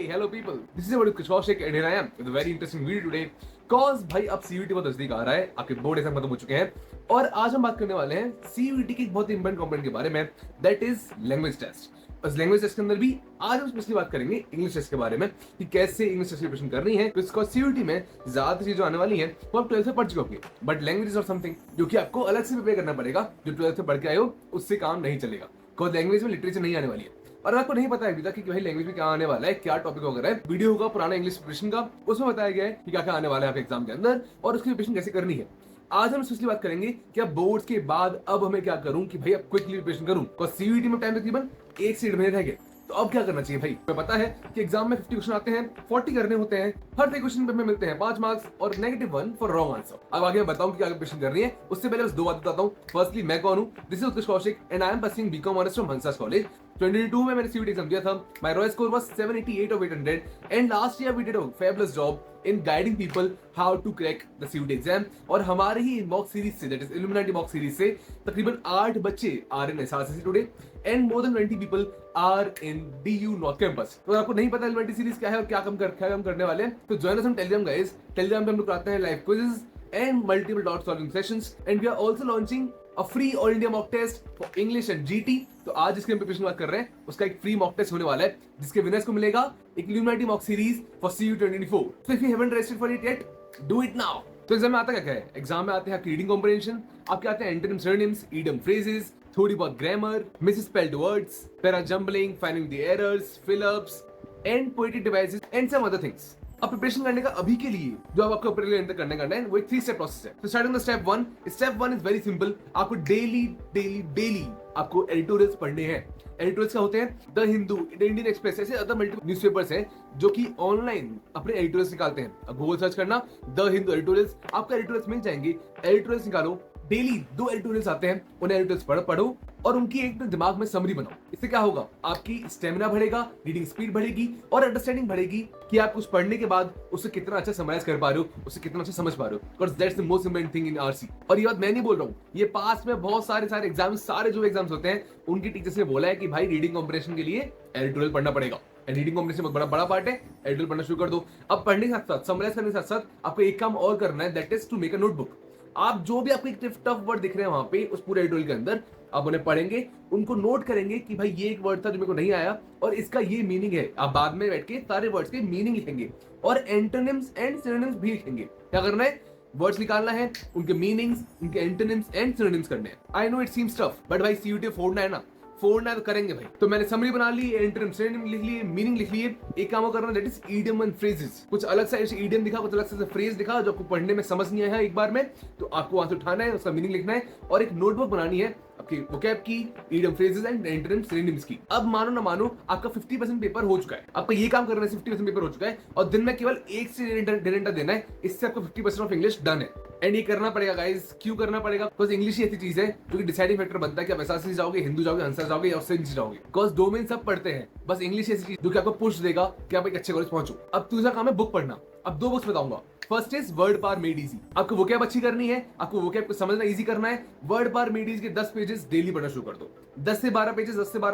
hello people. This is about Kaushik and here I am with a very interesting video today. Cause भाई अब CUET बहुत नजदीक आ रहा है, आपके बोर्ड एग्जाम खत्म हो चुके हैं और आज हम बात करने वाले हैं CUET की एक बहुत इंपॉर्टेंट कंपोनेंट के बारे में, दैट इज लैंग्वेज टेस्ट। उस लैंग्वेज टेस्ट के अंदर भी आज हम स्पेशली बात करेंगे इंग्लिश टेस्ट के बारे में कि कैसे इंग्लिश टेस्ट की प्रिपरेशन करनी है। तो CUET में ज्यादा चीजें आने वाली हैं वो आप 12th से पढ़ चुके होंगे, बट लैंग्वेज इज और समथिंग जो कि आपको अलग से प्रिपेयर करना पड़ेगा। जो 12th से पढ़ के आए हो उससे काम नहीं चलेगा, बिकॉज लैंग्वेज में लिटरेचर नहीं आने वाली है और आपको नहीं पता है अभी तक कि भाई लैंग्वेज में क्या आने वाला है, क्या टॉपिक वगैरह है। वीडियो होगा पुराना इंग्लिश प्रिपरेशन का, उसमें बताया गया है कि क्या क्या आने वाला है आपके एग्जाम के अंदर और उसकी प्रिपरेशन कैसे करनी है। आज हम स्पेशली बात करेंगे कि अब बोर्ड्स के बाद अब हमें क्या करूं कि भाई अब क्विकली प्रिपरेशन करूं, बिकॉज CUET में टाइम तकरीबन 1 से 1.5 महीने रह गए। तो अब क्या करना चाहिए भाई? हमें पता है कि एग्जाम में 50 क्वेश्चन आते हैं, 40 करने होते हैं, हर 1 क्वेश्चन पे हमें मिलते हैं 5 मार्क्स और -1 फॉर रॉन्ग आंसर। अब आगे मैं बताऊं कि क्या प्रिपरेशन करनी है, उससे पहले बस 2 बात बताता हूं। फर्स्टली मैं कौन हूं? This is Utkrish Kaushik and I am pursuing BCom honours from Hansraj college. 2022 में मैंने CUET एग्जाम दिया था। My royal score was 788 of 800 and last year we did a fabulous job in guiding people how to crack the CUET exam. और हमारे ही inbox series से, that is Illuminati box series से तकरीबन 8 बच्चे are in SRCC today and more then 20 people are in DU north campus. तो आपको नहीं पता इल्यूमिनाटी सीरीज क्या है और क्या काम करने वाले हैं, तो join us on Telegram guys. Telegram पे हम लोग कराते हैं live quizzes and multiple dot solving sessions and we are also launching a free all India mock test for English and GT। तो आज इसके प्रिपरेशन बात कर रहे हैं, उसका एक फ्री मॉक टेस्ट होने वाला है जिसके विनर्स को मिलेगा एक illuminati mock series for CUET 2024। So if you haven't registered for it yet, do it now। तो एग्जाम में आता क्या है? एग्जाम में आते हैं आपकी रीडिंग कॉम्प्रिहेंशन, आपके आते हैं एंटोनिम्स, सिनोनिम्स, इडियम फ्रेजेस, थोड़ी बहुत grammar, misspelled words, para jumbling, finding the errors, fill-ups and poetic devices and some other things. अब प्रिपरेशन करने का अभी के लिए जो आपको अप्रैल के अंदर करना है वो एक 3 स्टेप प्रोसेस है। तो starting the step 1। Step 1 is very simple. आपको डेली आपको एडिटोरियल्स पढ़ने हैं। एडिटोरियल्स क्या होते हैं? The Hindu, the Indian express, ऐसे अदर मल्टीपल न्यूज़पेपर्स हैं जो कि ऑनलाइन अपने एडिटोरियल्स निकालते हैं। अब गूगल सर्च करना द हिंदू एडिटोरियल्स, आपको एडिटोरियल्स मिल जाएंगे। एडिटोरियल्स निकालो, डेली 2 एडिटोरियल्स आते हैं, उन एडिटोरियल्स पढ़ो और उनकी एक दिमाग में समरी बनाओ। इससे क्या होगा? आपकी स्टेमिना बढ़ेगा, रीडिंग स्पीड बढ़ेगी और अंडरस्टैंडिंग बढ़ेगी कि आप कुछ पढ़ने के बाद उसे कितना अच्छा समराइज कर पा रहे हो, उसे कितना अच्छा समझ पा रहे हो, because that's the most important thing in RC। और ये बात मैं नहीं बोल रहा हूँ, ये पास में बहुत सारे एग्जाम्स, सारे जो एग्जाम्स होते हैं उनकी टीचर्स ने बोला है कि भाई रीडिंग कॉम्प्रिहेंशन के लिए एडिटोरियल पढ़ना पड़ेगा। रीडिंग कॉम्प्रिहेंशन बहुत बड़ा पार्ट है, एडिटोरियल पढ़ना शुरू कर दो। अब पढ़ने के साथ साथ, समराइज करने के साथ साथ आपको एक काम और करना है, that is to make a notebook. आप जो भी आपको एक टफ वर्ड दिख रहे हैं वहां पे उस पूरे एडिटोरियल के अंदर, आप उन्हें पढ़ेंगे, उनको नोट करेंगे कि भाई ये एक वर्ड था जो मेरे को नहीं आया और इसका ये मीनिंग है। आप बाद में बैठ के सारे वर्ड्स के मीनिंग लिखेंगे और एंटोनिम्स एंड सिनोनिम्स भी लिखेंगे। क्या करना है? वर्ड्स निकालना है, उनके मीनिंग्स, उनके एंटोनिम्स एंड सिनोनिम्स करने हैं। I know it seems tough, but भाई CUET फोड़ना है ना, फोड़ना है तो करेंगे भाई। तो मैंने समरी बना ली, एंटोनिम सिनोनिम लिख लिए, मीनिंग लिख लिए। एक काम करना, that is idiom and phrases. कुछ अलग सा इडियम दिखा, कुछ अलग से फ्रेज दिखा जो आपको पढ़ने में समझ नहीं आया एक बार में, तो आपको वहां से उठाना है, उसका मीनिंग लिखना है और एक नोटबुक बनानी है आपकी वोकैब की, idiom phrases and antonym synonyms की। अब मानो ना मानो आपका 50% पेपर हो चुका है। आपको ये काम करना है, 50% पेपर हो चुका है और दिन में केवल 1 से 1.5 घंटा देना है। इससे आपको 50% ऑफ इंग्लिश डन है। एंड ये करना पड़ेगा गाइस। क्यों करना पड़ेगा? बिकॉज इंग्लिश ही ऐसी चीज है जो कि डिसाइडिंग फैक्टर बनता है कि आप SRCC जाओगे, हिंदू जाओगे, हंसा जाओगे या उससे नीचे जाओगे। बिकॉज डोमेन सब पढ़ते हैं, बस इंग्लिश ऐसी चीज जो कि आपको पुश देगा कि आप एक अच्छे कॉलेज पहुंचो। अब दूसरा काम है बुक पढ़ना। अब 2 बुक्स बताऊंगा। First is word power made easy. आपको वोकैब अच्छी करनी है, आपको वोकैब को समझना इजी करना है। वर्ड पावर मेड इजी के 10 पेजेस डेली पढ़ना शुरू कर दो। 10 से 12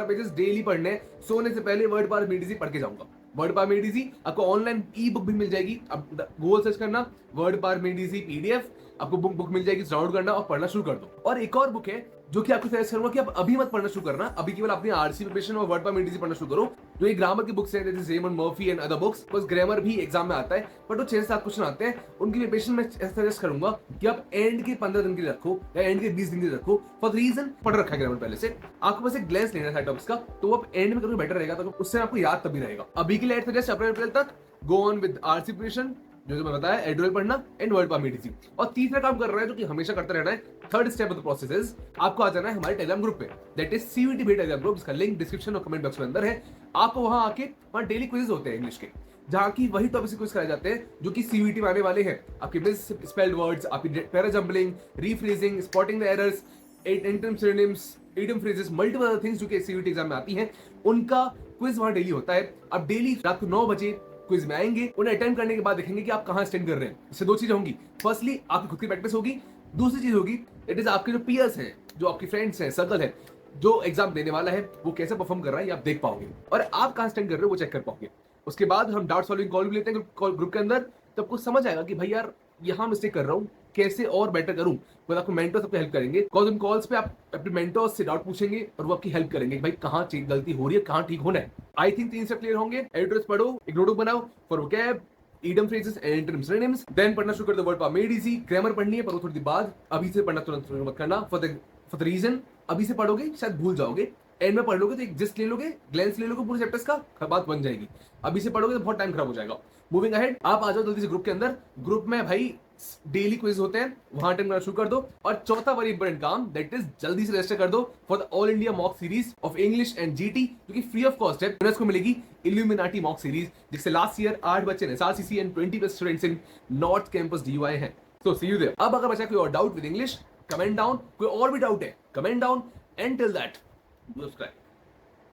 पेजेस डेली पढ़ने हैं। सोने से पहले वर्ड पावर मेड इजी पढ़ के जाऊंगा। वर्ड पावर मेड इजी आपको ऑनलाइन ई बुक भी मिल जाएगी। अब गूगल सर्च करना word power made easy PDF, आपको बुक मिल जाएगी, डाउनलोड करना और पढ़ना शुरू कर दो। और एक और बुक है जो कि आपको सजेस्ट करूंगा कि आप अभी मत पढ़ना शुरू करना, अभी केवल अपनी RC प्रिपरेशन और वर्ड पावर मेड इजी पढ़ना शुरू करो। जो ये ग्रामर की बुक्स हैं, जैसे Raymond Murphy and other books, बस ग्रामर भी एग्जाम में आता है बट वो 6 से 7 क्वेश्चन आते हैं। उनकी प्रिपरेशन में सजेस्ट करूंगा कि आप एंड के 15 दिन के लिए रखो या एंड के 20 दिन के लिए रखो। फॉर रीजन, पढ़ रखा है ग्रामर पहले से, आपको बस एक ग्लेंस लेना है टॉपिक्स का, तो वो आप एंड में करोगे बेटर रहेगा, तो उससे आपको याद तभी रहेगा। अभी के लिए सजेस्ट अप्रैल तक go on with RC preparation, जो मैं बताया, एडिटोरियल पढ़ना and word power made easy. और तीसरा काम कर रहा है जो कि हमेशा करते रहना है, third step of the process is आपको आ जाना है हमारे टेलीग्राम ग्रुप पे, दैट इज CUET भेट टेलीग्राम ग्रुप, जिसका लिंक डिस्क्रिप्शन और कमेंट बॉक्स में अंदर है। आपको वहां आके वहां डेली क्विज़ होते हैं इंग्लिश के, जहां की वही टॉपिक से क्विज कराए जाते हैं जो कि CUET में आने वाले हैं। आपके मिस स्पेल्ड वर्ड्स, आपकी para jumbling, rephrasing, spotting the errors, antonym synonyms, idiom phrases, multiple other things जो कि CUET एग्जाम में आती हैं, उनका क्विज वहां डेली होता है। अब डेली रात को 9 बजे क्विज में आएंगे, उन्हें अटेंड करने के बाद देखेंगे कि आप कहां स्टैंड कर रहे हैं। इससे 2 चीजें होंगी, फर्स्टली आपकी खुद की प्रैक्टिस होगी, दूसरी चीज होगी इट इज आपके जो पीयर्स हैं, जो आपके फ्रेंड्स हैं, सर्कल है, जो एग्जाम देने वाला है वो कैसे परफॉर्म कर रहा है ये आप देख पाओगे और आप कहां स्टैंड कर रहे हो वो चेक कर पाओगे। उसके बाद हम डाउट सॉल्विंग कॉल भी लेते हैं ग्रुप के अंदर। तो आपको समझ आएगा कि भाई यार यहाँ मिस्टेक कर रहा हूँ, कैसे और बेटर करूँ। तो आपको मेंटर्स आपको हेल्प करेंगे, बिकॉज उन कॉल्स पे आप अपने मेंटर्स से डाउट पूछेंगे और वो आपकी हेल्प करेंगे कि भाई कहाँ गलती हो रही है, कहाँ ठीक होना है। आई थिंक 3 स्टेप क्लियर होंगे। एडिटर्स पढ़ो, एक नोटबुक बनाओ for vocab, idiom phrases and antonyms synonyms, then पढ़ना शुरू कर दो वर्ड पा मेड इजी। ग्रामर पढ़नी है पर वो थोड़ी देर बाद, अभी से पढ़ना तुरंत शुरू मत करना। फॉर द रीजन अभी से पढ़ोगे शायद भूल जाओगे, एंड में पढ़ लोगे तो एक जस्ट ले लोगे, ग्लैंस ले लोगे पूरे चैप्टर्स का, बात बन जाएगी। अभी से पढ़ोगे तो बहुत टाइम खराब हो जाएगा। मूविंग अहेड, आप आ जाओ जल्दी से ग्रुप के अंदर। ग्रुप में भाई डेली क्विज होते हैं, वहां अटेंड करना शुरू कर दो। और चौथा वेरी इंपॉर्टेंट काम, दैट इज जल्दी से रजिस्टर कर दो for the all India mock series of English and GT, जो कि फ्री ऑफ कॉस्ट है। विनर्स को मिलेगी इल्यूमिनाटी मॉक सीरीज, जिससे लास्ट ईयर 8 बच्चे ने SRCC and 20+ students in North Campus DU हैं। So see you there. अब अगर बचा कोई और doubt with English, comment down. कोई और भी डाउट है, comment down. And till that, subscribe.